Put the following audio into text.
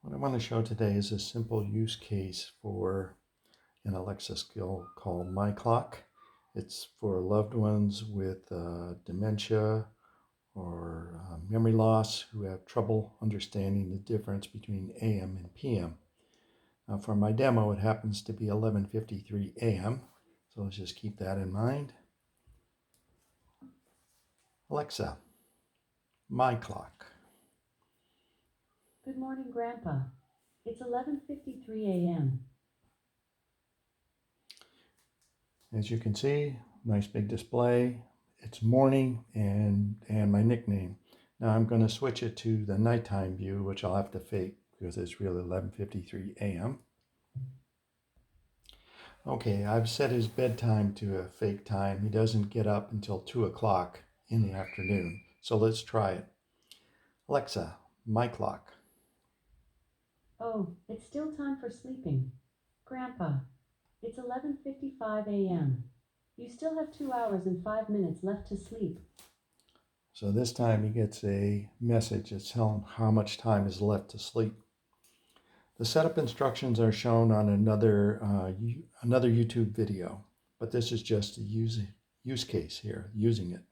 What I want to show today is a simple use case for an Alexa skill called My Clock. It's for loved ones with dementia or memory loss who have trouble understanding the difference between AM and PM. Now for my demo, it happens to be 11:53 AM, so let's just keep that in mind. Alexa, My Clock. Good morning, Grandpa. It's 11:53 a.m. As you can see, nice big display. It's morning and my nickname. Now I'm going to switch it to the nighttime view, which I'll have to fake because it's really 11:53 a.m. Okay, I've set his bedtime to a fake time. He doesn't get up until 2 o'clock in the afternoon. So let's try it. Alexa, My Clock. Oh, it's still time for sleeping. Grandpa, it's 11:55 a.m. You still have 2 hours and 5 minutes left to sleep. So this time he gets a message that's telling him how much time is left to sleep. The setup instructions are shown on another YouTube video, but this is just a use case here, using it.